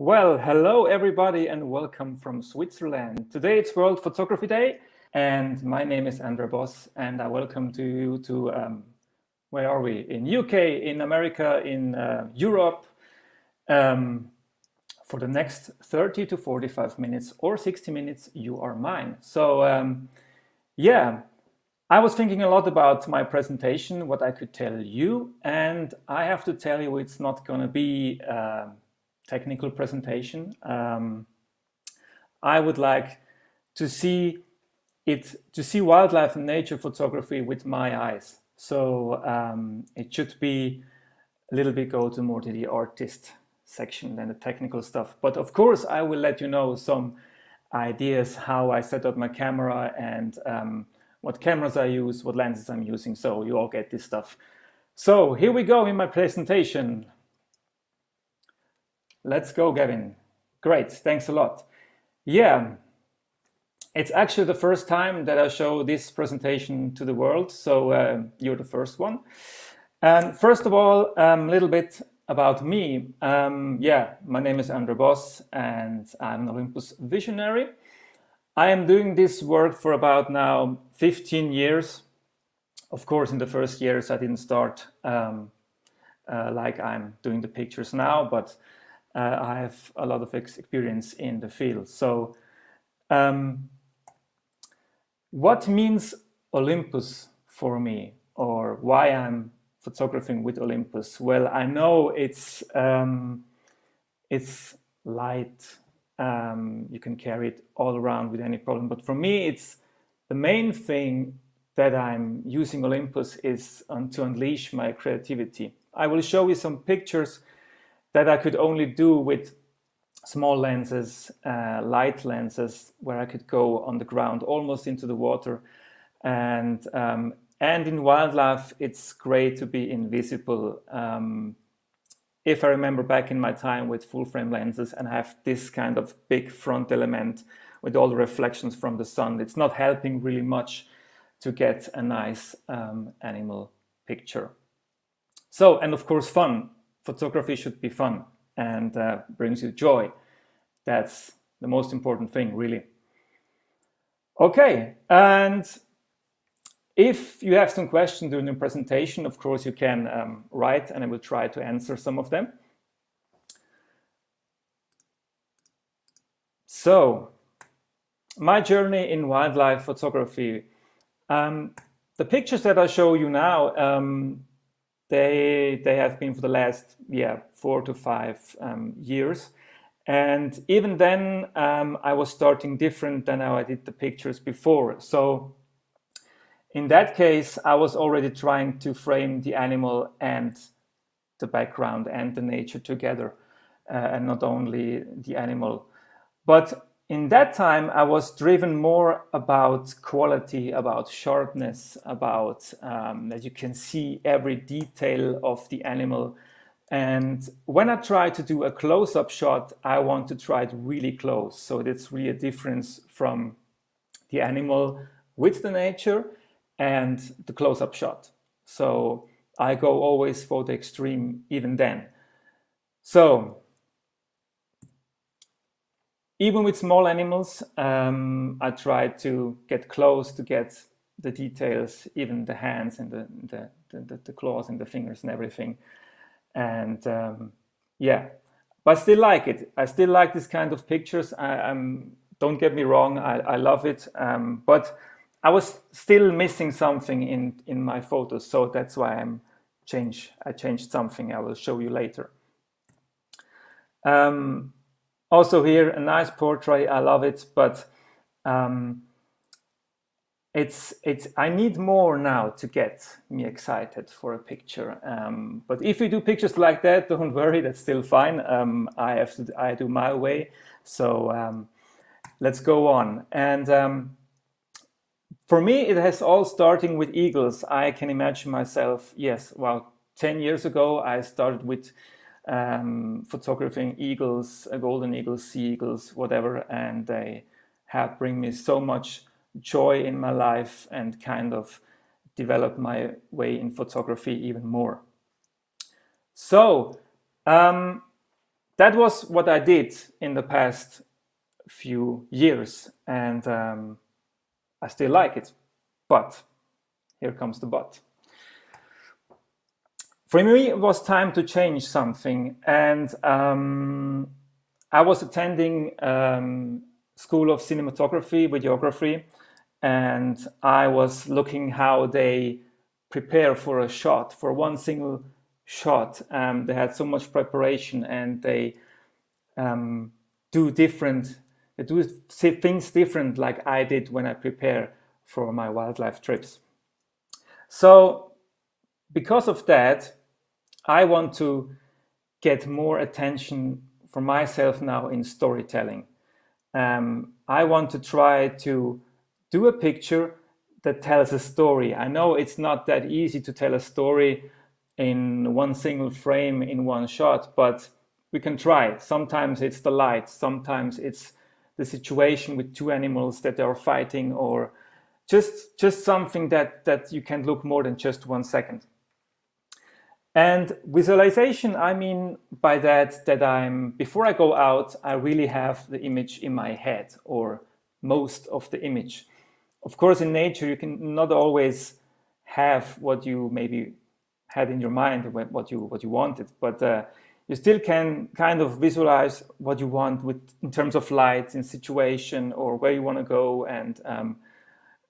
Well, hello everybody and welcome from Switzerland. Today it's World Photography Day and my name is André Boss and I welcome you to, where are we? In UK, in America, in Europe for the next 30 to 45 minutes or 60 minutes, you are mine. So yeah, I was thinking a lot about my presentation, what I could tell you, and I have to tell you it's not going to be technical presentation. I would like to see wildlife and nature photography with my eyes. So it should be a little bit go to more to the artist section than the technical stuff. But of course, I will let you know some ideas how I set up my camera and what cameras I use, what lenses I'm using. So you all get this stuff. So here we go in my presentation. Let's go, Gavin. Great, thanks a lot. Yeah, it's actually the first time that I show this presentation to the world, so you're the first one. And first of all, a little bit about me. Yeah, my name is André Boss and I'm an Olympus visionary. I am doing this work for about now 15 years. Of course, in the first years I didn't start like I'm doing the pictures now, but I have a lot of experience in the field. So what means Olympus for me, or why I'm photographing with Olympus? Well, I know it's light, you can carry it all around with any problem, but for me it's the main thing that I'm using Olympus is to unleash my creativity. I will show you some pictures that I could only do with small lenses, light lenses, where I could go on the ground, almost into the water. And in wildlife, it's great to be invisible. If I remember back in my time with full frame lenses and have this kind of big front element with all the reflections from the sun, it's not helping really much to get a nice animal picture. So, and of course, fun. Photography should be fun and brings you joy. That's the most important thing, really. Okay, and if you have some questions during the presentation, of course you can write and I will try to answer some of them. So, my journey in wildlife photography. The pictures that I show you now, they have been for the last 4 to 5 years, and even then I was starting different than how I did the pictures before. So in that case I was already trying to frame the animal and the background and the nature together, and not only the animal. But in that time I was driven more about quality, about sharpness, about that you can see every detail of the animal. And when I try to do a close-up shot, I want to try it really close. So that's really a difference from the animal with the nature and the close-up shot. So I go always for the extreme even then. So even with small animals, I try to get close to get the details, even the hands and the claws and the fingers and everything. And yeah, but I still like it. I still like this kind of pictures. Don't get me wrong, I love it. But I was still missing something in my photos, so that's why I changed something. I will show you later. Also here, a nice portrait, I love it, but I need more now to get me excited for a picture. But if you do pictures like that, don't worry, that's still fine. I do my way. So let's go on. And for me, it has all starting with eagles. I can imagine myself, yes, well, 10 years ago, I started with photographing eagles, golden eagles, sea eagles, whatever, and they have bring me so much joy in my life and kind of developed my way in photography even more. So that was what I did in the past few years, and I still like it. But here comes the but. For me, it was time to change something, and I was attending School of Cinematography, Videography, and I was looking how they prepare for a shot, for one single shot. They had so much preparation, and they do things different, like I did when I prepare for my wildlife trips. So because of that, I want to get more attention for myself now in storytelling. I want to try to do a picture that tells a story. I know it's not that easy to tell a story in one single frame, in one shot, but we can try. Sometimes it's the light, sometimes it's the situation with two animals that are fighting, or just something that you can look more than just 1 second. And visualization, I mean by that before I go out, I really have the image in my head, or most of the image. Of course, in nature, you can not always have what you maybe had in your mind, what you wanted, but you still can kind of visualize what you want in terms of light, in situation, or where you want to go, and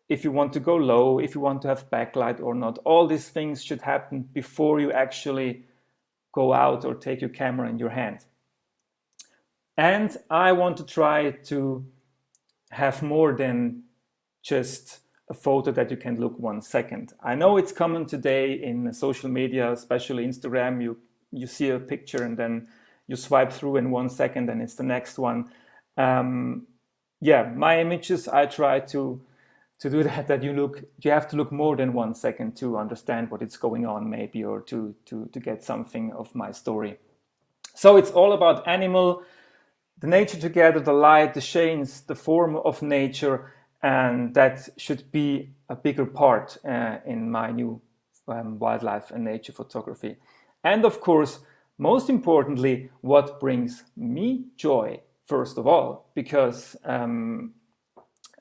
if you want to go low, if you want to have backlight or not. All these things should happen before you actually go out or take your camera in your hand. And I want to try to have more than just a photo that you can look 1 second. I know it's common today in social media, especially Instagram. You see a picture and then you swipe through in 1 second and it's the next one. My images, I try to do that you have to look more than 1 second to understand what is going on, maybe, or to get something of my story. So it's all about the nature together, the light, the shades, the form of nature, and that should be a bigger part in my new wildlife and nature photography. And of course, most importantly, what brings me joy, first of all, because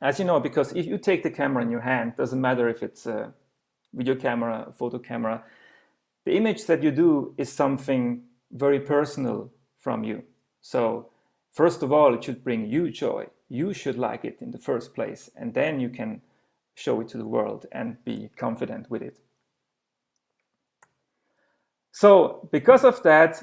as you know, because if you take the camera in your hand, doesn't matter if it's a video camera, a photo camera, the image that you do is something very personal from you. So first of all, it should bring you joy. You should like it in the first place, and then you can show it to the world and be confident with it. So because of that,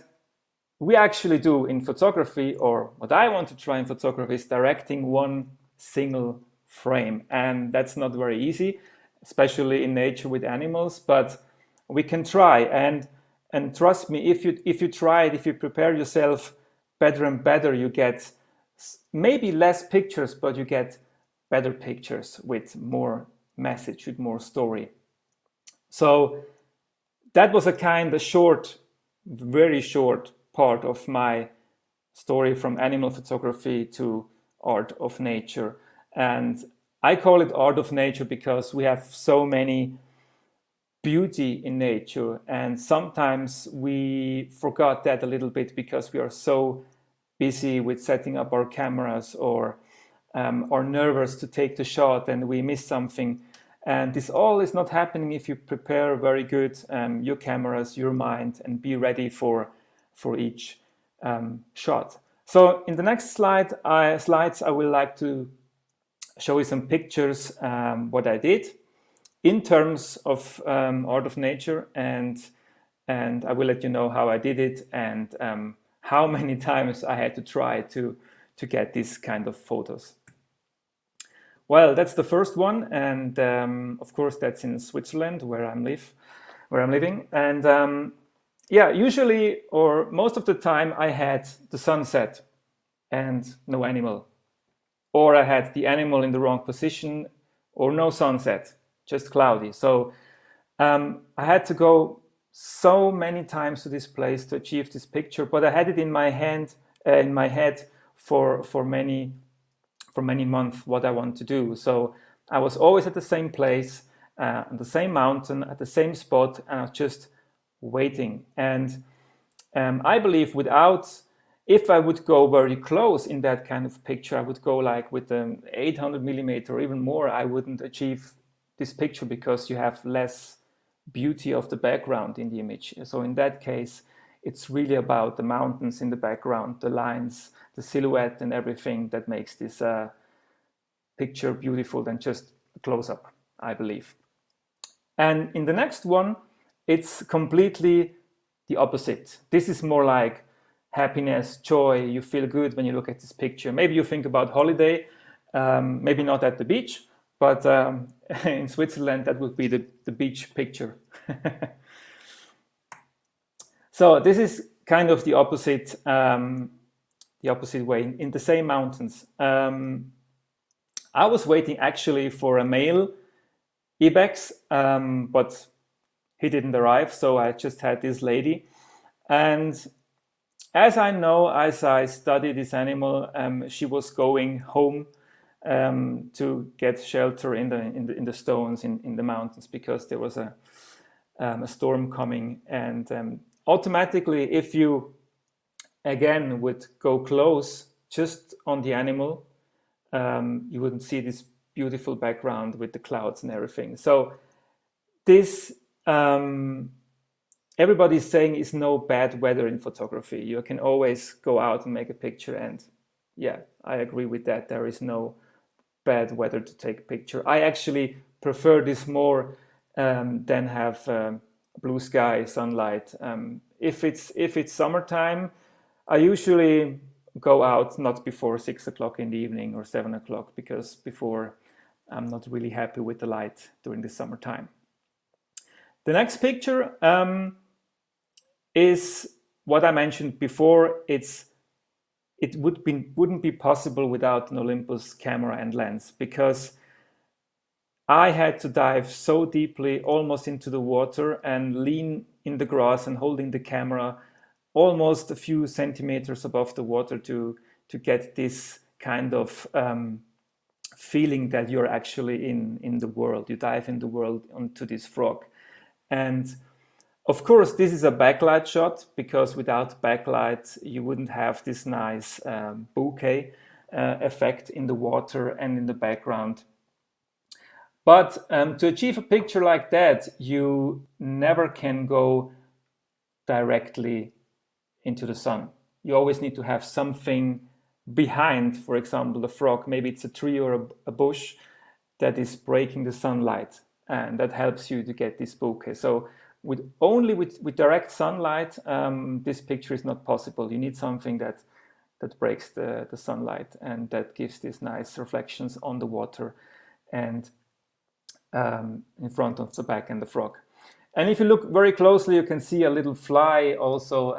we actually do in photography, or what I want to try in photography, is directing one single frame. And that's not very easy, especially in nature with animals, but we can try. And trust me, if you try it, if you prepare yourself better and better, you get maybe less pictures, but you get better pictures with more message, with more story. So that was a short, very short part of my story from animal photography to art of nature. And I call it art of nature because we have so many beauty in nature, and sometimes we forgot that a little bit because we are so busy with setting up our cameras, or are nervous to take the shot and we miss something. And this all is not happening if you prepare very good your cameras, your mind, and be ready for each shot. So in the next slides, I will like to show you some pictures, what I did in terms of art of nature, and I will let you know how I did it, and how many times I had to try to get these kind of photos. Well, that's the first one, and of course that's in Switzerland, where I'm living. And usually, or most of the time, I had the sunset and no animal, or I had the animal in the wrong position, or no sunset, just cloudy. So I had to go so many times to this place to achieve this picture, but I had it in my head for many months what I want to do. So I was always at the same place, on the same mountain, at the same spot, and I was just waiting. And I believe without if I would go very close in that kind of picture, I would go like with an 800 millimeter or even more, I wouldn't achieve this picture because you have less beauty of the background in the image. So in that case, it's really about the mountains in the background, the lines, the silhouette and everything that makes this picture beautiful than just a close-up, I believe. And in the next one, it's completely the opposite. This is more like happiness, joy. You feel good when you look at this picture. Maybe you think about holiday, maybe not at the beach, but in Switzerland, that would be the beach picture. So this is kind of the opposite way in the same mountains. I was waiting actually for a male ibex, but he didn't arrive, so I just had this lady. And as I know, as I study this animal, she was going home to get shelter in the stones in the mountains because there was a storm coming. And automatically, if you again would go close just on the animal, you wouldn't see this beautiful background with the clouds and everything. So this, everybody's saying is no bad weather in photography. You can always go out and make a picture. And yeah, I agree with that. There is no bad weather to take a picture. I actually prefer this more than have blue sky, sunlight. If it's summertime, I usually go out not before 6 o'clock in the evening or 7 o'clock, because before I'm not really happy with the light during the summertime. The next picture is what I mentioned before. It wouldn't be possible without an Olympus camera and lens, because I had to dive so deeply, almost into the water, and lean in the grass and holding the camera almost a few centimeters above the water to get this kind of feeling that you're actually in the world. You dive in the world onto this frog. And of course, this is a backlight shot, because without backlight, you wouldn't have this nice bokeh effect in the water and in the background. But to achieve a picture like that, you never can go directly into the sun. You always need to have something behind, for example, the frog. Maybe it's a tree or a bush that is breaking the sunlight, and that helps you to get this bokeh. So only with direct sunlight, this picture is not possible. You need something that breaks the sunlight, and that gives these nice reflections on the water and in front of the back and the frog. And if you look very closely, you can see a little fly also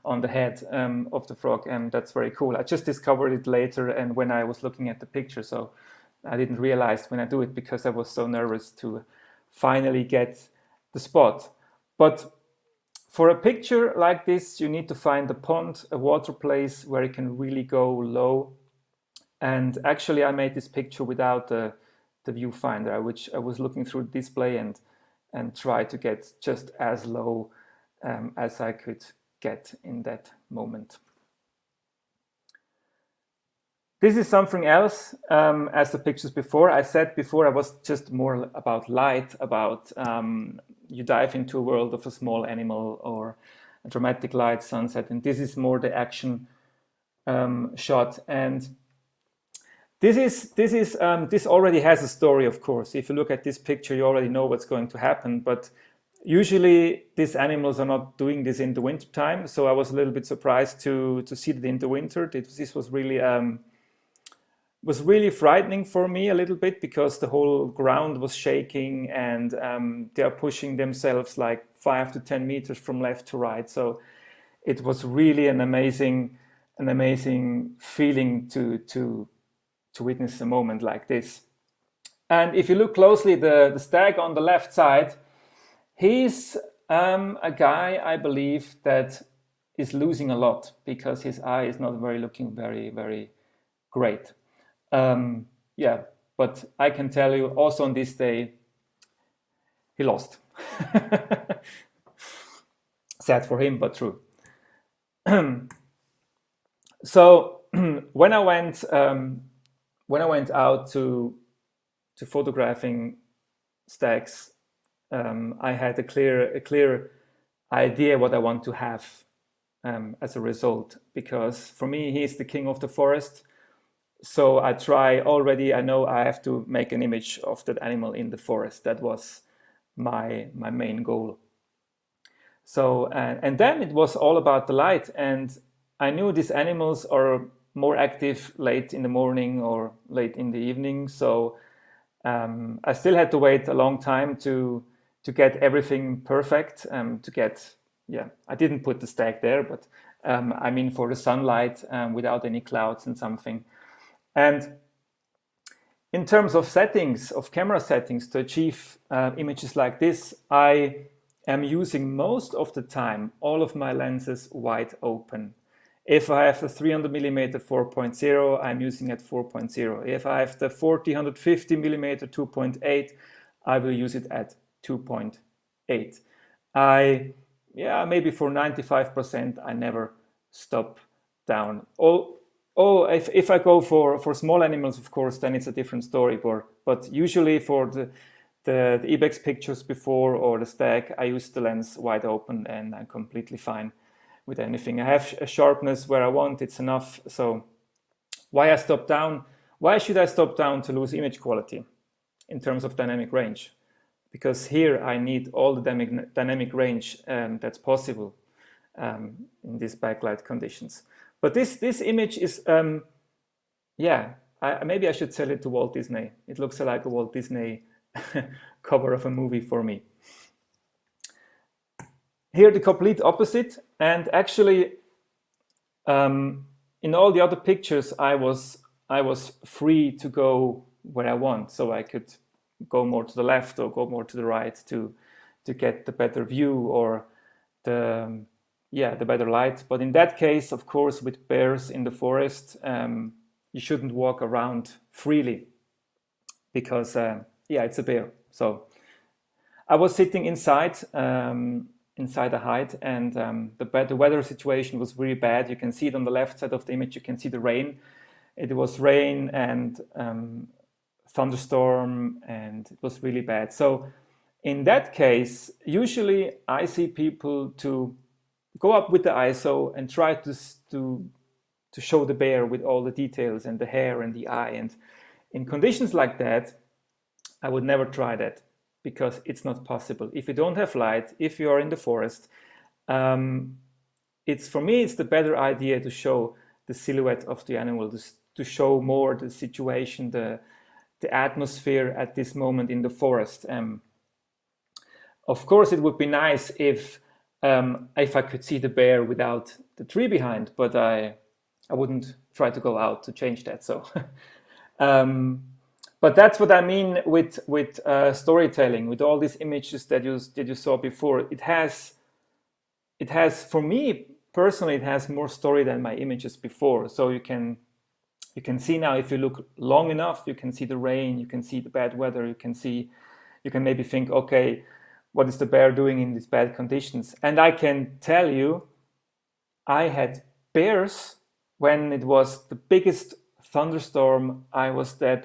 on the head of the frog, and that's very cool. I just discovered it later, and when I was looking at the picture, so I didn't realize when I do it, because I was so nervous to finally get the spot. But for a picture like this, you need to find a pond, a water place where you can really go low. And actually, I made this picture without the viewfinder, which I was looking through the display and try to get just as low as I could get in that moment. This is something else as the pictures before. I said before I was just more about light, about you dive into a world of a small animal or a dramatic light sunset, and this is more the action shot. And this already has a story, of course. If you look at this picture, you already know what's going to happen. But usually, these animals are not doing this in the winter time. So I was a little bit surprised to see that in the winter. This was really frightening for me a little bit, because the whole ground was shaking, and they are pushing themselves like 5 to 10 meters from left to right. So it was really an amazing feeling to witness a moment like this. And if you look closely, the stag on the left side, he's a guy, I believe, that is losing a lot, because his eye is not looking very, very great. Yeah, but I can tell you also on this day, he lost. Sad for him, but true. So when I went out to photographing stags, I had a clear idea what I want to have as a result, because for me he's the king of the forest. So I know I have to make an image of that animal in the forest. That was my main goal. So and then it was all about the light, and I knew these animals are more active late in the morning or late in the evening. So I still had to wait a long time to get everything perfect. I didn't put the stag there, but I mean for the sunlight without any clouds and something. And in terms of settings, of camera settings, to achieve images like this, I am using most of the time all of my lenses wide open. If I have the 300mm 4.0, I'm using at 4.0. If I have the 40-150mm 2.8, I will use it at 2.8. Maybe for 95%, I never stop down. If I go for small animals, of course, then it's a different story. But usually for the ibex pictures before or the stag, I use the lens wide open and I'm completely fine with anything. I have a sharpness where I want, it's enough. So why should I stop down to lose image quality in terms of dynamic range? Because here I need all the dynamic range that's possible in these backlight conditions. But this image is, maybe I should sell it to Walt Disney. It looks like a Walt Disney cover of a movie for me. Here the complete opposite, and actually in all the other pictures I was free to go where I want, so I could go more to the left or go more to the right to get the better view or the better light. But in that case, of course, with bears in the forest, you shouldn't walk around freely because it's a bear. So I was sitting inside a hide, and the weather situation was really bad. You can see it on the left side of the image. You can see the rain. It was rain and thunderstorm, and it was really bad. So in that case, usually I see people to go up with the ISO and try to show the bear with all the details and the hair and the eye. And in conditions like that, I would never try that, because it's not possible. If you don't have light, if you are in the forest, for me, it's the better idea to show the silhouette of the animal, to show more the situation, the atmosphere at this moment in the forest. Of course, it would be nice if I could see the bear without the tree behind, but I wouldn't try to go out to change that. So, but that's what I mean with storytelling, with all these images that you saw before. It has, for me personally, it has more story than my images before. So you can see now, if you look long enough, you can see the rain, you can see the bad weather, you can maybe think, okay, what is the bear doing in these bad conditions? And I can tell you, I had bears when it was the biggest thunderstorm. I was that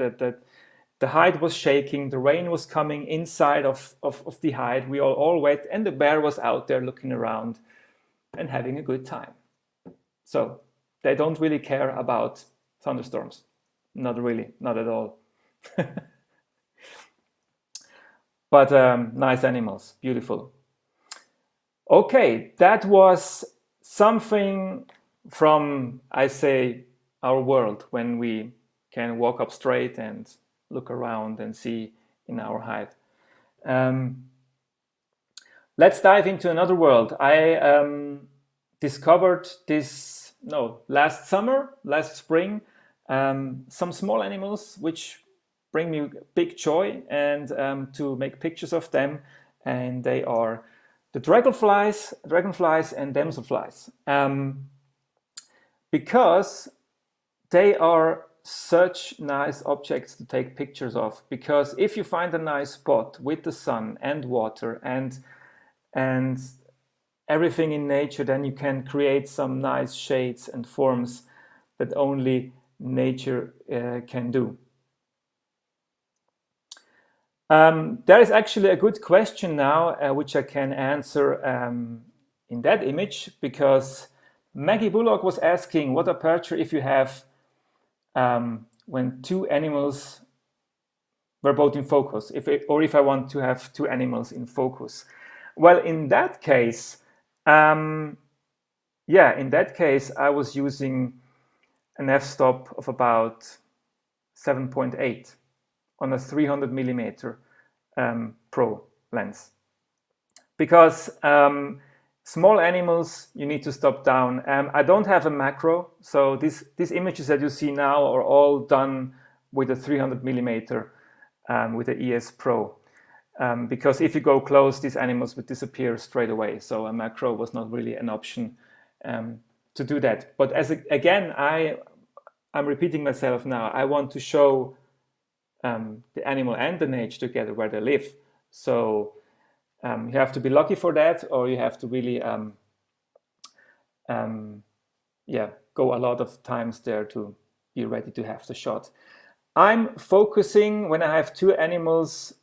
the hide was shaking, the rain was coming inside of the hide, we all wet, and the bear was out there looking around and having a good time. So they don't really care about thunderstorms. Not really, not at all. But nice animals, beautiful. Okay, that was something from, I say, our world, when we can walk up straight and look around and see in our hide. Let's dive into another world. I discovered this, last spring, some small animals which bring me big joy, and to make pictures of them. And they are the dragonflies and damselflies, because they are such nice objects to take pictures of. Because if you find a nice spot with the sun and water and everything in nature, then you can create some nice shades and forms that only nature can do. There is actually a good question now, which I can answer in that image, because Maggie Bullock was asking what aperture if you have when two animals were both in focus, or if I want to have two animals in focus. Well, in that case, in that case, I was using an f-stop of about 7.8 on a 300 millimeter pro lens. Because small animals, you need to stop down. I don't have a macro, so these images that you see now are all done with a 300 millimeter with the ES Pro. Because if you go close, these animals would disappear straight away. So a macro was not really an option to do that. But again, I'm repeating myself now. I want to show the animal and the nature together where they live. So you have to be lucky for that, or you have to really go a lot of times there to be ready to have the shot. I'm focusing when I have two animals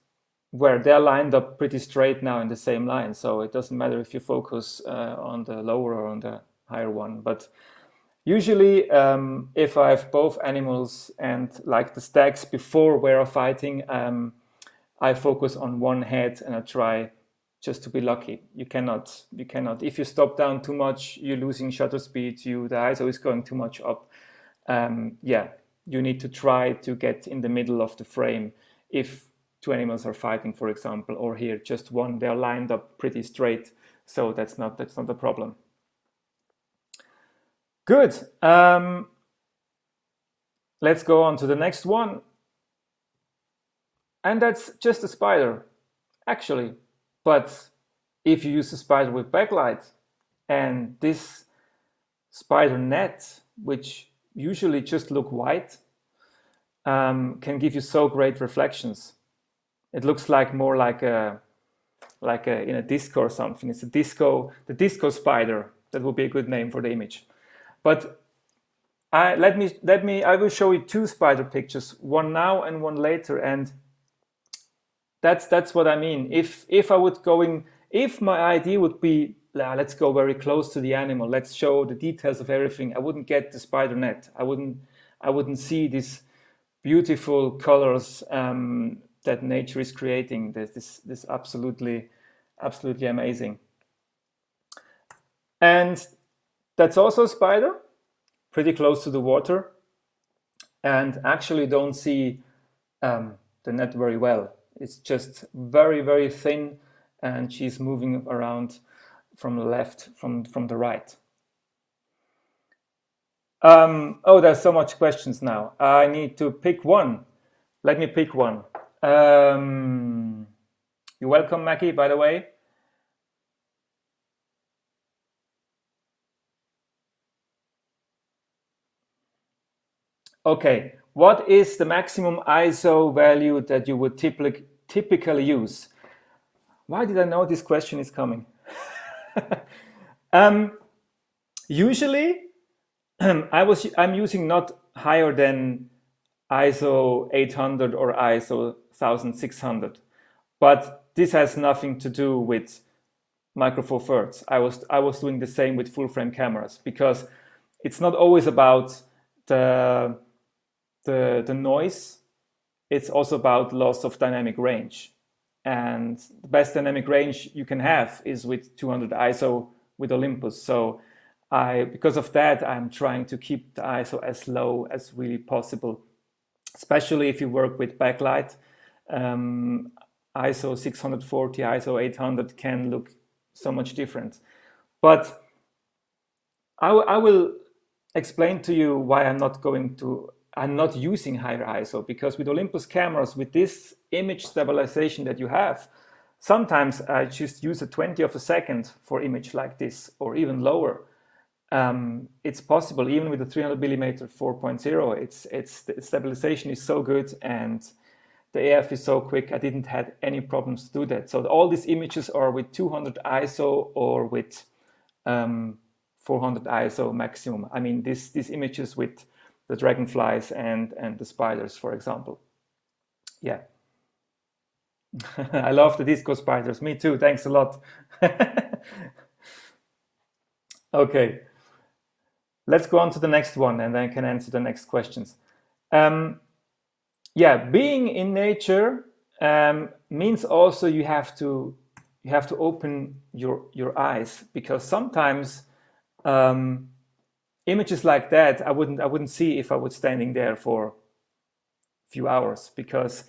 where they're lined up pretty straight now in the same line. So it doesn't matter if you focus on the lower or on the higher one. But usually if I have both animals and like the stags before where I'm fighting, I focus on one head and I try just to be lucky. You cannot, if you stop down too much, you're losing shutter speed, the ISO is going too much up. You need to try to get in the middle of the frame if two animals are fighting, for example, or here just one, they're lined up pretty straight. So that's not a problem. Good. Let's go on to the next one. And that's just a spider, actually. But if you use a spider with backlight and this spider net, which usually just look white, can give you so great reflections. It looks like more like a in a disco or something. It's the disco spider. That would be a good name for the image. But I will show you two spider pictures, one now and one later, and that's what I mean. If my idea would be, let's go very close to the animal, let's show the details of everything, I wouldn't get the spider net. I wouldn't see these beautiful colors that nature is creating. This absolutely amazing. And that's also a spider, pretty close to the water, and actually don't see the net very well. It's just very, very thin, and she's moving around from the left, from the right. There's so much questions now. I need to pick one. Let me pick one. You're welcome, Maggie, by the way. Okay, what is the maximum ISO value that you would typically use? Why did I know this question is coming? Usually, I'm using not higher than ISO 800 or ISO 1600, but this has nothing to do with Micro Four Thirds. I was doing the same with full frame cameras, because it's not always about the noise. It's also about loss of dynamic range, and the best dynamic range you can have is with 200 ISO with Olympus. So because of that, I'm trying to keep the ISO as low as really possible, especially if you work with backlight. ISO 640, ISO 800 can look so much different. But I will explain to you why I'm not using higher ISO, because with Olympus cameras, with this image stabilization that you have, sometimes I just use a 20th of a second for image like this, or even lower. It's possible even with the 300 millimeter 4.0. The stabilization is so good and the AF is so quick. I didn't have any problems to do that. So all these images are with 200 ISO or with 400 ISO maximum. I mean, these images with the dragonflies and the spiders, for example. Yeah. I love the disco spiders. Me too. Thanks a lot. Okay. Let's go on to the next one, and then I can answer the next questions. Yeah, being in nature means also you have to open your eyes, because sometimes images like that I wouldn't see if I was standing there for a few hours, because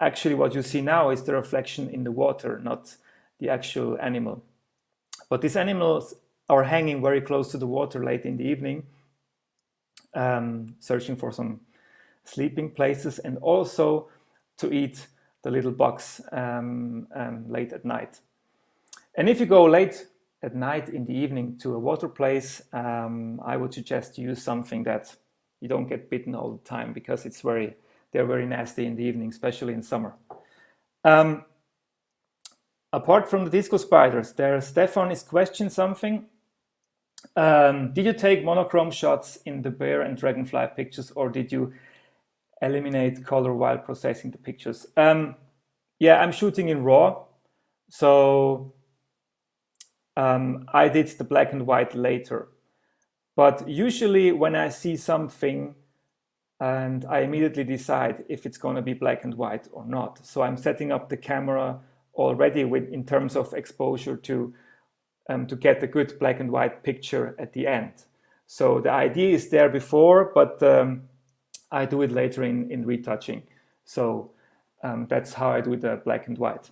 actually what you see now is the reflection in the water, not the actual animal. But these animals are hanging very close to the water late in the evening, searching for some sleeping places, and also to eat the little bugs late at night. And if you go late at night in the evening to a water place, I would suggest you use something that you don't get bitten all the time, because they're very nasty in the evening, especially in summer. Apart from the disco spiders, Stefan is questioning something. Did you take monochrome shots in the bear and dragonfly pictures, or did you eliminate color while processing the pictures? Yeah, I'm shooting in RAW, so I did the black and white later. But usually when I see something, and I immediately decide if it's going to be black and white or not. So I'm setting up the camera already in terms of exposure to get a good black and white picture at the end. So the idea is there before, but I do it later in retouching. So that's how I do the black and white.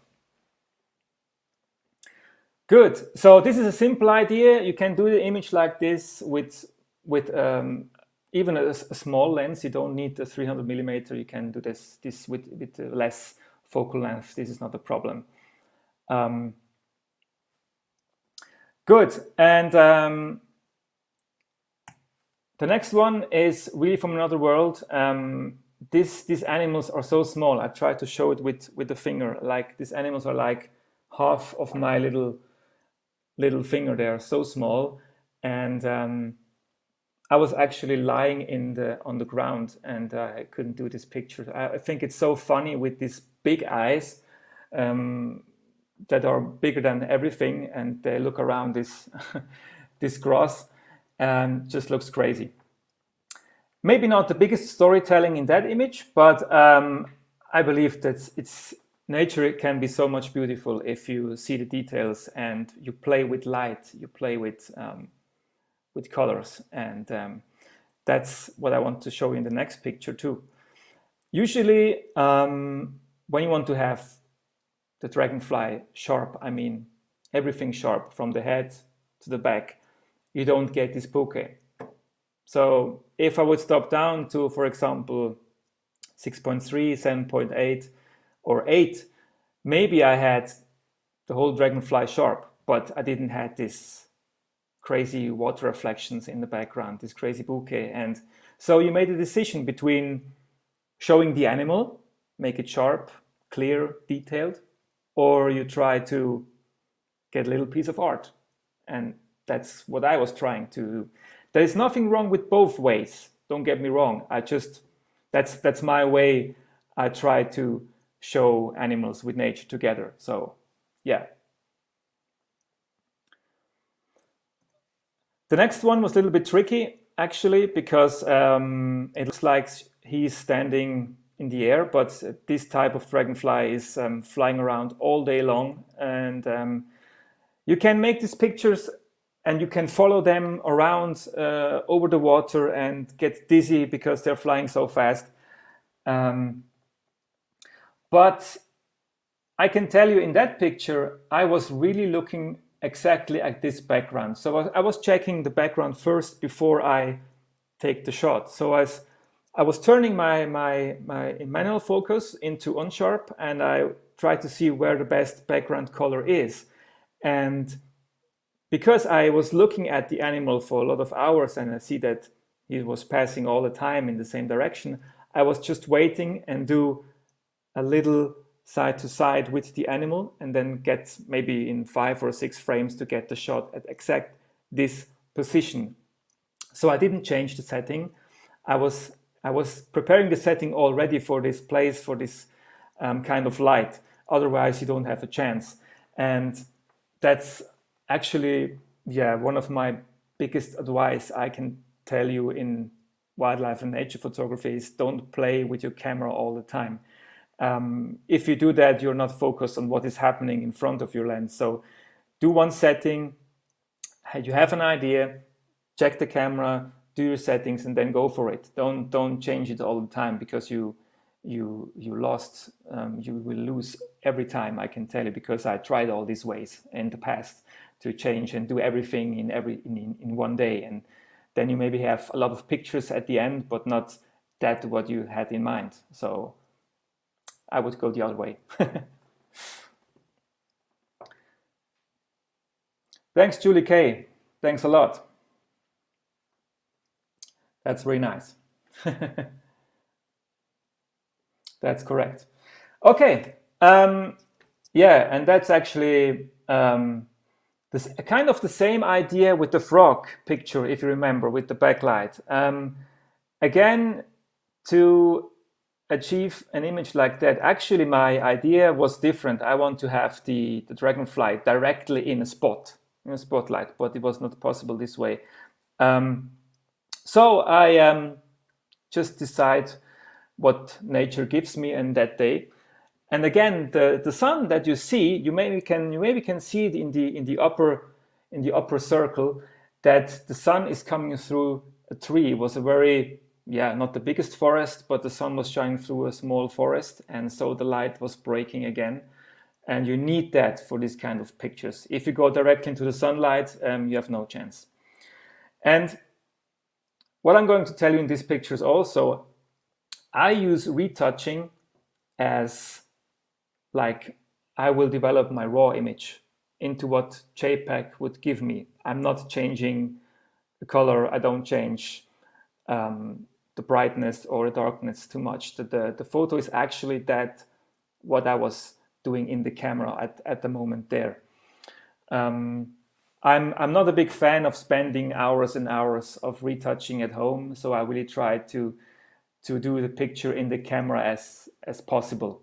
Good. So this is a simple idea. You can do the image like this with even a small lens. You don't need a 300 millimeter. You can do this with less focal length. This is not a problem. Good. And the next one is really from another world. These animals are so small. I try to show it with the finger. Like, these animals are like half of my little finger. They are so small. And I was actually lying on the ground, and I couldn't do this picture. I think it's so funny with these big eyes that are bigger than everything, and they look around this grass, and just looks crazy. Maybe not the biggest storytelling in that image, but I believe that nature can be so much beautiful if you see the details and you play with light, you play with colors, and that's what I want to show you in the next picture too. Usually when you want to have the dragonfly sharp, I mean everything sharp from the head to the back, you don't get this bokeh. So if I would stop down to, for example, 6.3, 7.8 or 8, maybe I had the whole dragonfly sharp, but I didn't have this crazy water reflections in the background, this crazy bokeh. And so you made a decision between showing the animal, make it sharp, clear, detailed, or you try to get a little piece of art. And that's what I was trying to do. There is nothing wrong with both ways. Don't get me wrong. That's my way. I try to show animals with nature together. So yeah. The next one was a little bit tricky, actually, because it looks like he's standing in the air, but this type of dragonfly is flying around all day long. And you can make these pictures and you can follow them around over the water and get dizzy because they're flying so fast. But I can tell you, in that picture, I was really looking exactly at this background. So I was checking the background first before I take the shot. So as I was turning my manual focus into unsharp, and I tried to see where the best background color is. And because I was looking at the animal for a lot of hours and I see that he was passing all the time in the same direction, I was just waiting and do a little side to side with the animal, and then get maybe in 5 or 6 frames to get the shot at exact this position. So I didn't change the setting. I was preparing the setting already for this place, for this kind of light. Otherwise, you don't have a chance. And that's actually, yeah, one of my biggest advice I can tell you in wildlife and nature photography is don't play with your camera all the time. If you do that, you're not focused on what is happening in front of your lens. So do one setting, you have an idea, check the camera, do your settings, and then go for it. Don't change it all the time, because you lost, you will lose every time, I can tell you, because I tried all these ways in the past to change and do everything in one day, and then you maybe have a lot of pictures at the end, but not that what you had in mind. So I would go the other way. Thanks, Julie K. Thanks a lot. That's very nice. That's correct. Okay. Yeah, and that's actually this kind of the same idea with the frog picture, if you remember, with the backlight. Again, to achieve an image like that, actually my idea was different. I want to have the dragonfly directly in a spotlight, but it was not possible this way. So I just decide what nature gives me in that day. And again, the sun that you see, you maybe can see it in the upper circle, that the sun is coming through a tree. It was a very, not the biggest forest, but the sun was shining through a small forest, and so the light was breaking again. And you need that for these kind of pictures. If you go directly into the sunlight, you have no chance. And what I'm going to tell you in these pictures also, I use retouching as like I will develop my raw image into what JPEG would give me. I'm not changing the color. I don't change the brightness or the darkness too much. The photo is actually that what I was doing in the camera at the moment there. I'm not a big fan of spending hours and hours of retouching at home, so I really try to do the picture in the camera as possible.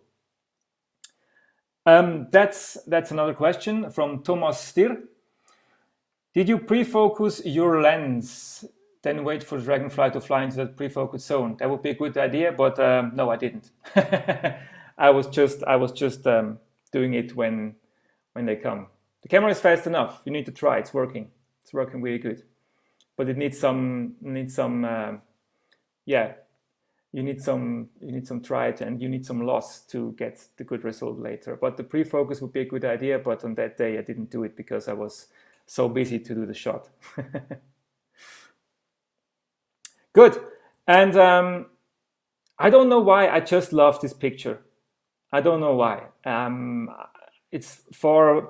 That's another question from Thomas Stier. Did you pre-focus your lens, then wait for the dragonfly to fly into that pre-focus zone? That would be a good idea, but no, I didn't. I was just doing it when they come. The camera is fast enough. You need to try. It's working. It's working really good, but it needs some you need some try it, and you need some loss to get the good result later. But the pre-focus would be a good idea, but on that day I didn't do it because I was so busy to do the shot. Good. And I don't know why, I just love this picture. I don't know why. It's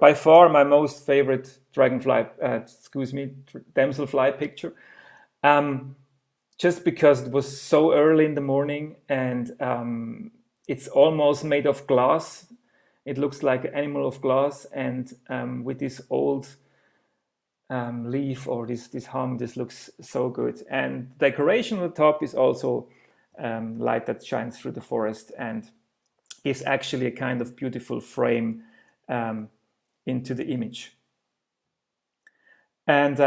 by far my most favorite damselfly picture. Just because it was so early in the morning, and it's almost made of glass. It looks like an animal of glass, and with this old leaf or this hum, this looks so good. And the decoration on the top is also light that shines through the forest and gives actually a kind of beautiful frame into the image. And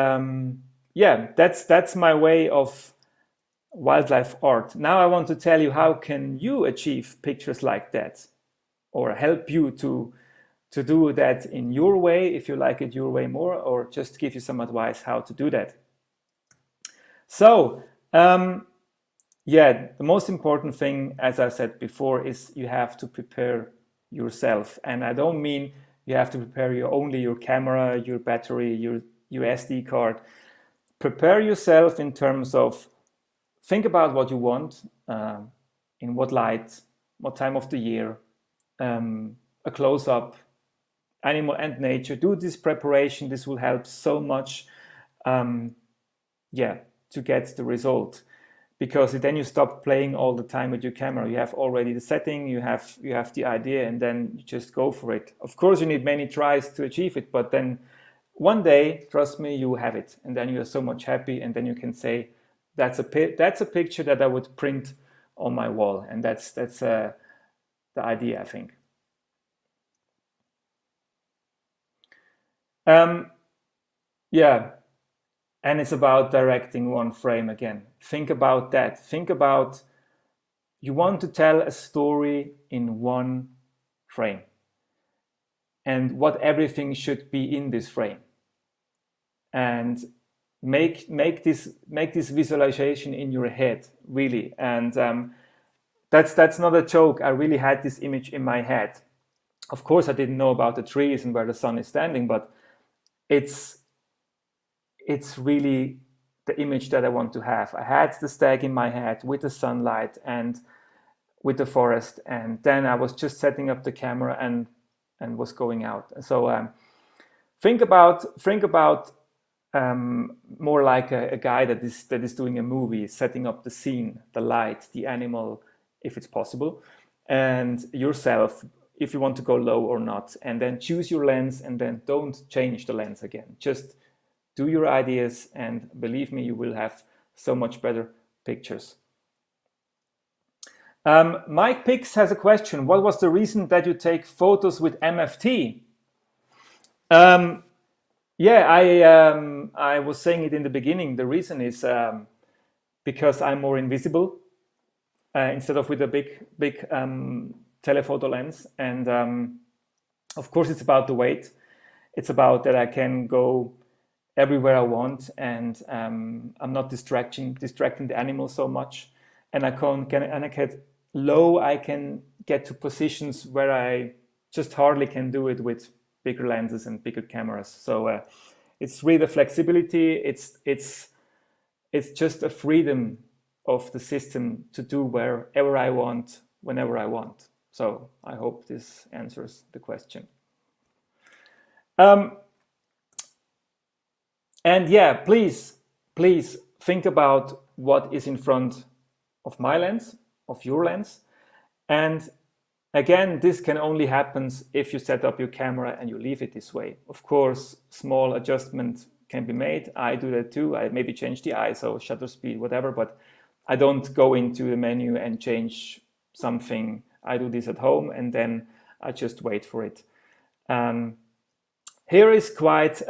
that's my way of wildlife art. Now I want to tell you, how can you achieve pictures like that, or help you to do that in your way, if you like it your way more, or just give you some advice how to do that. So the most important thing, as I said before, is you have to prepare yourself. And I don't mean you have to prepare only your camera, your battery, your SD card. Prepare yourself in terms of, think about what you want, in what light, what time of the year, a close-up, animal and nature. Do this preparation. This will help so much, to get the result. Because then you stop playing all the time with your camera. You have already the setting, you have the idea, and then you just go for it. Of course, you need many tries to achieve it, but then one day, trust me, you have it, and then you're so much happy, and then you can say, that's a picture that I would print on my wall, and that's the idea, I think. Yeah, and it's about directing one frame again. Think about that. Think about, you want to tell a story in one frame, and what everything should be in this frame, and make this visualization in your head, really. And that's not a joke. I really had this image in my head. Of course, I didn't know about the trees and where the sun is standing, but it's really the image that I want to have. I had the stag in my head with the sunlight and with the forest, and then I was just setting up the camera and was going out. So think about more like a guy that is doing a movie, setting up the scene, the light, the animal, if it's possible, and yourself, if you want to go low or not, and then choose your lens, and then don't change the lens again. Just do your ideas, and believe me, you will have so much better pictures. Mike Pix has a question. What was the reason that you take photos with MFT? Yeah, I was saying it in the beginning. The reason is because I'm more invisible instead of with a big telephoto lens. And of course, it's about the weight. It's about that I can go everywhere I want, and I'm not distracting the animal so much. And I can get to positions where I just hardly can do it with bigger lenses and bigger cameras. So it's really the flexibility. It's just a freedom of the system to do wherever I want, whenever I want. So I hope this answers the question. And yeah, please think about what is in front of my lens, of your lens. And again, this can only happen if you set up your camera and you leave it this way. Of course, small adjustment can be made. I do that too. I maybe change the ISO, shutter speed, whatever, but I don't go into the menu and change something. I do this at home, and then I just wait for it. Here is quite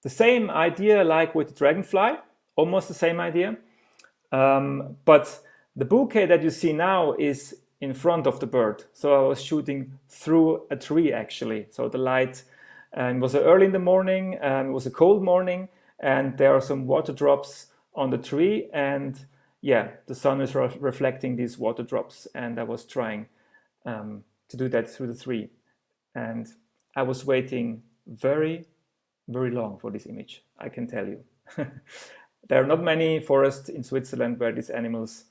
the same idea like with the dragonfly, almost the same idea. But the bouquet that you see now is in front of the bird. So I was shooting through a tree, actually. So the light, and it was early in the morning, and it was a cold morning, and there are some water drops on the tree, and yeah, the sun is reflecting these water drops, and I was trying to do that through the tree. And I was waiting very, very long for this image, I can tell you. There are not many forests in Switzerland where these animals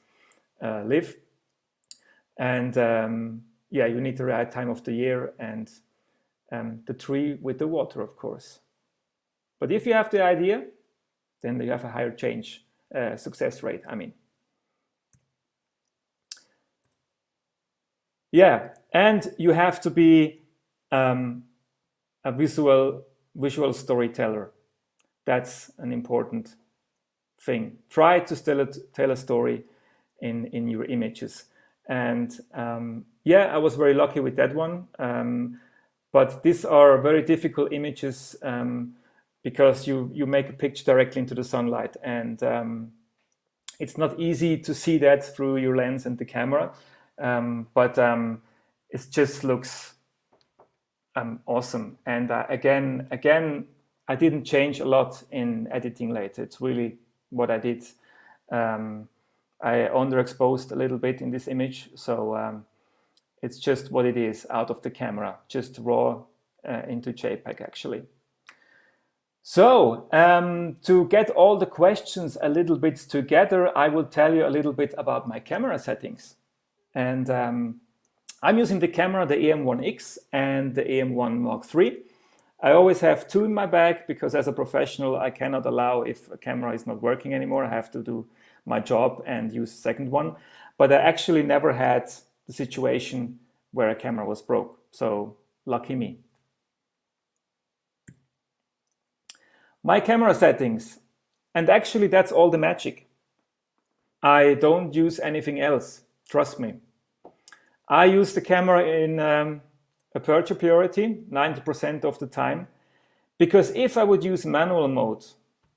live. And yeah, you need the right time of the year, and the tree with the water, of course. But if you have the idea, then you have a higher success rate, I mean. Yeah, and you have to be a visual storyteller. That's an important thing. Try to tell a story in your images. And yeah, I was very lucky with that one. But these are very difficult images because you make a picture directly into the sunlight, and it's not easy to see that through your lens and the camera. But it just looks awesome. And again, I didn't change a lot in editing later. It's really what I did. I underexposed a little bit in this image, so it's just what it is out of the camera, just raw into JPEG actually. So to get all the questions a little bit together, I will tell you a little bit about my camera settings. And I'm using the camera, the EM1X and the EM1 Mark III. I always have two in my bag because as a professional, I cannot allow if a camera is not working anymore. I have to do my job and use a second one. But I actually never had the situation where a camera was broke. So lucky me. My camera settings, and actually that's all the magic. I don't use anything else, trust me. I use the camera in aperture priority 90% of the time, because if I would use manual mode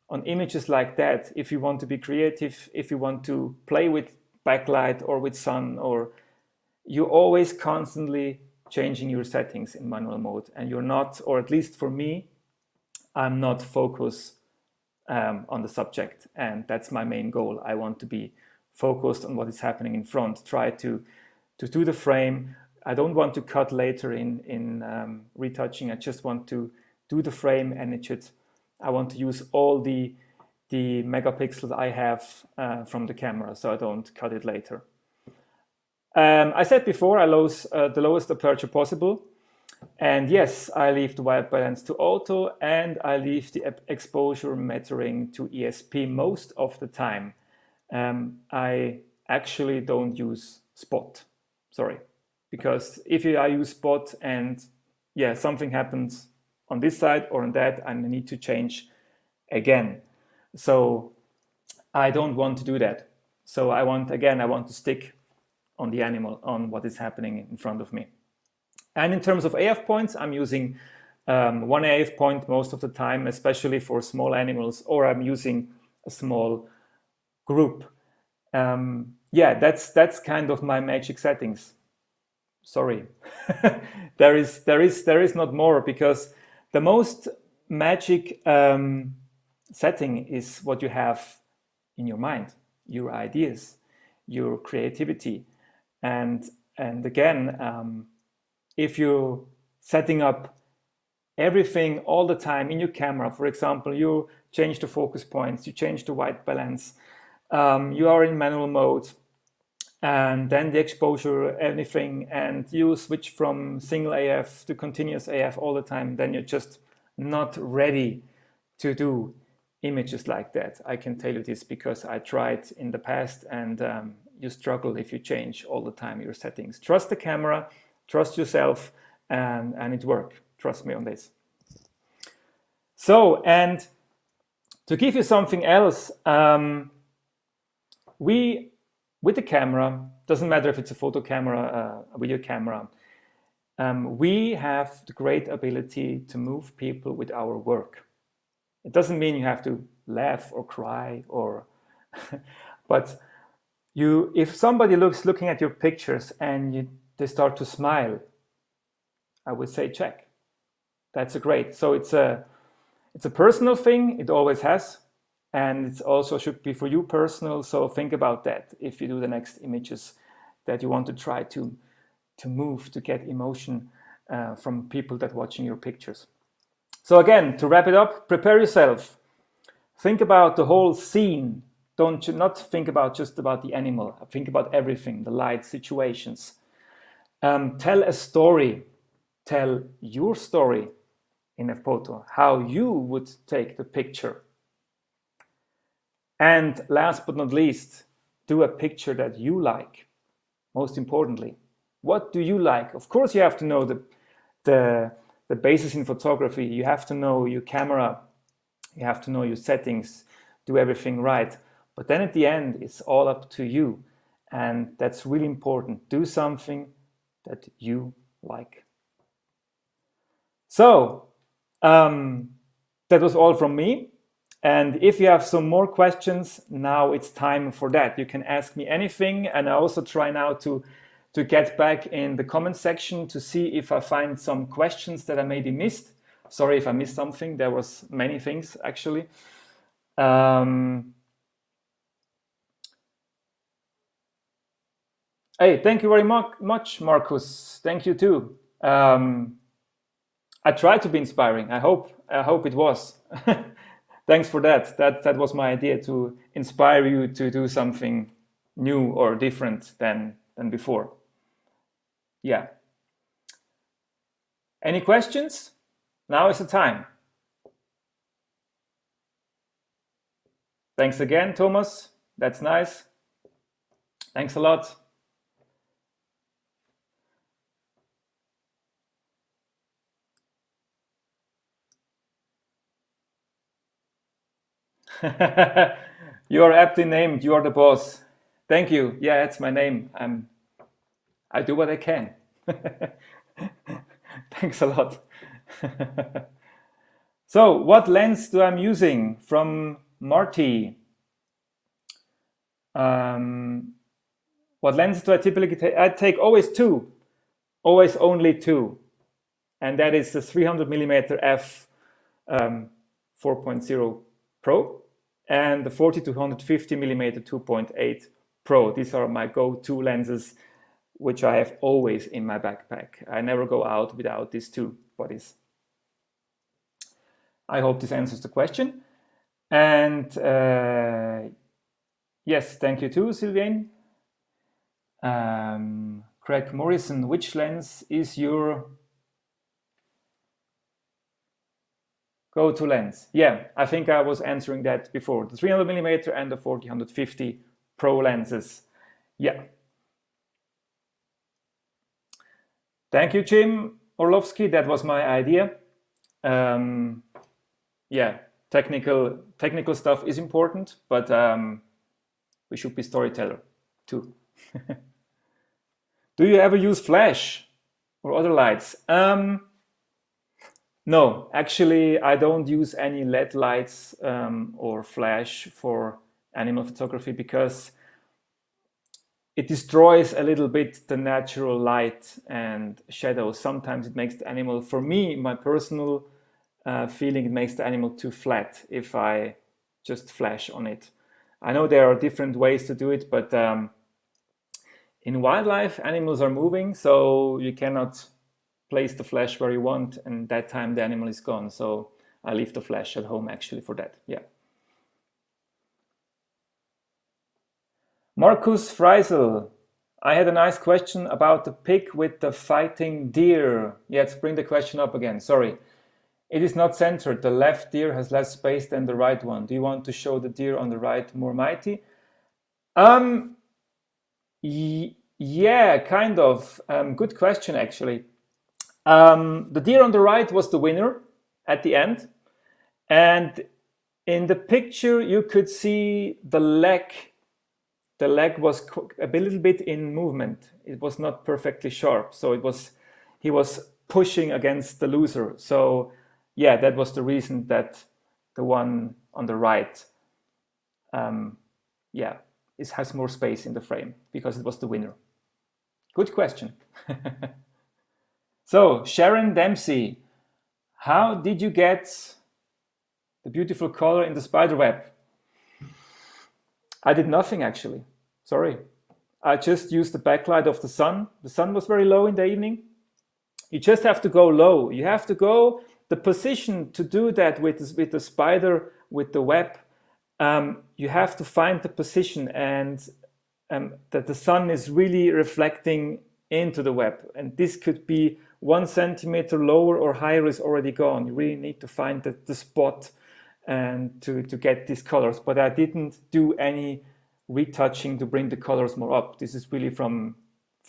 on images like that, if you want to be creative, if you want to play with backlight or with sun, or you're always constantly changing your settings in manual mode, and you're not, or at least for me, I'm not focused on the subject, and that's my main goal. I want to be focused on what is happening in front, try to do the frame. I don't want to cut later in retouching. I just want to do the frame, and I want to use all the megapixels I have from the camera, so I don't cut it later. I said before, I use the lowest aperture possible. And yes, I leave the white balance to auto, and I leave the exposure metering to ESP most of the time. I actually don't use spot, sorry, because if I use spot and something happens on this side or on that, I need to change again. So I don't want to do that. So I want to stick on the animal, on what is happening in front of me. And in terms of AF points, I'm using one AF point most of the time, especially for small animals, or I'm using a small group. That's kind of my magic settings. Sorry, there is not more, because the most magic setting is what you have in your mind, your ideas, your creativity, and again. If you're setting up everything all the time in your camera, for example, you change the focus points, you change the white balance, you are in manual mode, and then the exposure, anything, and you switch from single AF to continuous AF all the time, then you're just not ready to do images like that. I can tell you this because I tried in the past, and you struggle if you change all the time your settings. Trust the camera. Trust yourself, and it works. Trust me on this. So, and to give you something else, with the camera, doesn't matter if it's a photo camera, a video camera, we have the great ability to move people with our work. It doesn't mean you have to laugh or cry, but if somebody looking at your pictures and they start to smile, I would say check. That's great. So it's a personal thing. It always has, and it also should be for you personal. So think about that if you do the next images that you want to try to move, to get emotion from people that watching your pictures. So again, to wrap it up, prepare yourself. Think about the whole scene. Not think about just about the animal. Think about everything, the light, situations. Tell a story. Tell your story in a photo, how you would take the picture. And last but not least, do a picture that you like. Most importantly, what do you like? Of course, you have to know the basis in photography. You have to know your camera. You have to know your settings. Do everything right. But then at the end, it's all up to you. And that's really important. Do something that you like. So that was all from me. And if you have some more questions, now it's time for that. You can ask me anything. And I also try now to get back in the comment section to see if I find some questions that I maybe missed. Sorry if I missed something. There was many things actually. Hey, thank you very much, Marcus. Thank you too. I tried to be inspiring. I hope it was. Thanks for that. That was my idea, to inspire you to do something new or different than before. Yeah. Any questions? Now is the time. Thanks again, Thomas. That's nice. Thanks a lot. You are aptly named. You are the boss. Thank you. Yeah, it's my name. I do what I can. Thanks a lot. So, what lens do I'm using? From Marty. What lens do I typically take? I take always two, always only two, and that is the 300mm f 4.0 Pro and the 40 to 150mm 2.8 Pro. These are my go-to lenses, which I have always in my backpack. I never go out without these two bodies. I hope this answers the question. And yes, thank you too, Sylvain. Craig Morrison, which lens is your go-to lens? Yeah, I think I was answering that before. The 300mm and the 40-150 Pro lenses. Yeah. Thank you, Jim Orlovsky. That was my idea. Yeah, technical stuff is important, but we should be storyteller too. Do you ever use flash or other lights? No, actually, I don't use any LED lights or flash for animal photography because it destroys a little bit the natural light and shadows. Sometimes it makes the animal, for me, my personal feeling, it makes the animal too flat if I just flash on it. I know there are different ways to do it, but in wildlife, animals are moving, so you cannot place the flash where you want, and that time the animal is gone. So I leave the flash at home actually for that. Yeah. Markus Freisel, I had a nice question about the pig with the fighting deer. Let's bring the question up again. Sorry. It is not centered. The left deer has less space than the right one. Do you want to show the deer on the right more mighty? Yeah, kind of. Good question, actually. The deer on the right was the winner at the end. And in the picture, you could see the leg. The leg was a little bit in movement. It was not perfectly sharp. So he was pushing against the loser. So yeah, that was the reason that the one on the right, yeah, has more space in the frame because it was the winner. Good question. So Sharon Dempsey, how did you get the beautiful color in the spider web? I did nothing actually. Sorry. I just used the backlight of the sun. The sun was very low in the evening. You just have to go low. You have to go the position to do that with the spider, with the web. You have to find the position and that the sun is really reflecting into the web. And this could be 1 centimeter lower or higher is already gone. You really need to find the spot and to get these colors. But I didn't do any retouching to bring the colors more up. This is really from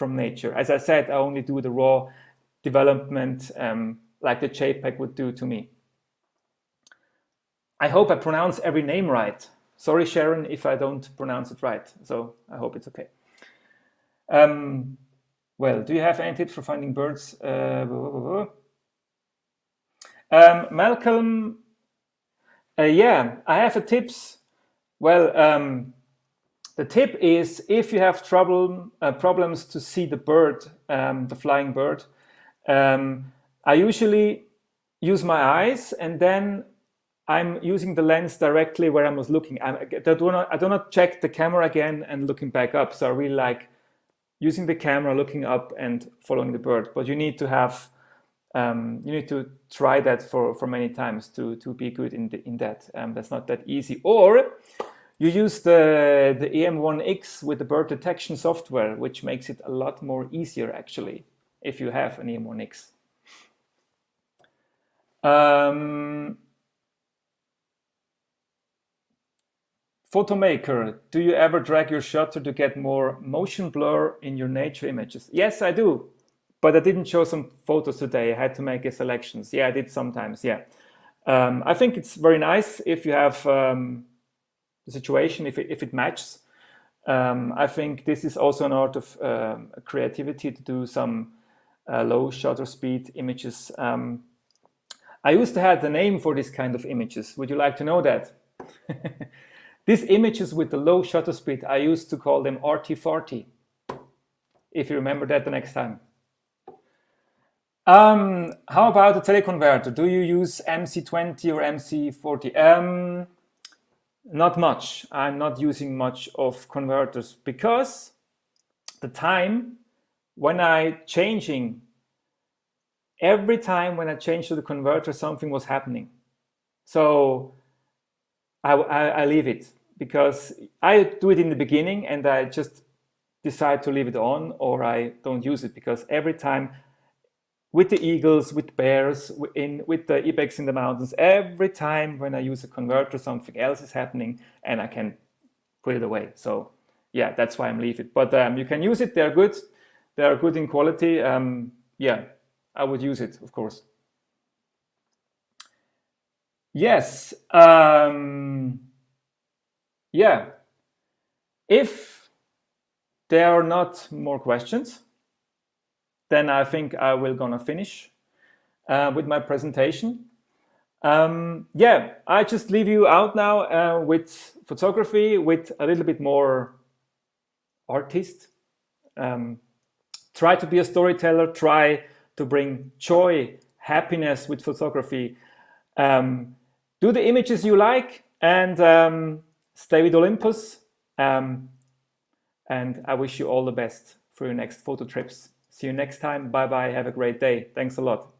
nature. As I said, I only do the raw development like the JPEG would do to me. I hope I pronounce every name right. Sorry, Sharon, if I don't pronounce it right. So I hope it's okay. Well, do you have any tips for finding birds? Malcolm, yeah, I have a tips. Well, the tip is if you have problems to see the bird, the flying bird, I usually use my eyes and then I'm using the lens directly where I was looking. I do not check the camera again and looking back up. So I really like using the camera, looking up and following the bird. But you need to have, you need to try that for many times to be good in that. That's not that easy. Or you use the EM1X with the bird detection software, which makes it a lot more easier actually, if you have an EM1X. Photomaker, do you ever drag your shutter to get more motion blur in your nature images? Yes, I do, but I didn't show some photos today. I had to make a selections. Yeah, I did sometimes, yeah. I think it's very nice if you have the situation, if it matches. I think this is also an art of creativity to do some low shutter speed images. I used to have the name for this kind of images. Would you like to know that? These images with the low shutter speed, I used to call them RT40. If you remember that the next time. How about the teleconverter? Do you use MC20 or MC40? Not much. I'm not using much of converters because the time when every time when I changed to the converter, something was happening. So I leave it because I do it in the beginning and I just decide to leave it on, or I don't use it, because every time with the eagles, with bears, with the ibex in the mountains, every time when I use a converter, something else is happening and I can put it away. So yeah, that's why I'm leaving it. But you can use it. They're good. They're good in quality. Yeah, I would use it, of course. Yes. Yeah. If there are not more questions, then I think I will gonna finish with my presentation. Yeah, I just leave you out now with photography, with a little bit more artist. Try to be a storyteller, try to bring joy, happiness with photography. Do the images you like, and stay with Olympus. And I wish you all the best for your next photo trips. See you next time. Bye bye. Have a great day. Thanks a lot.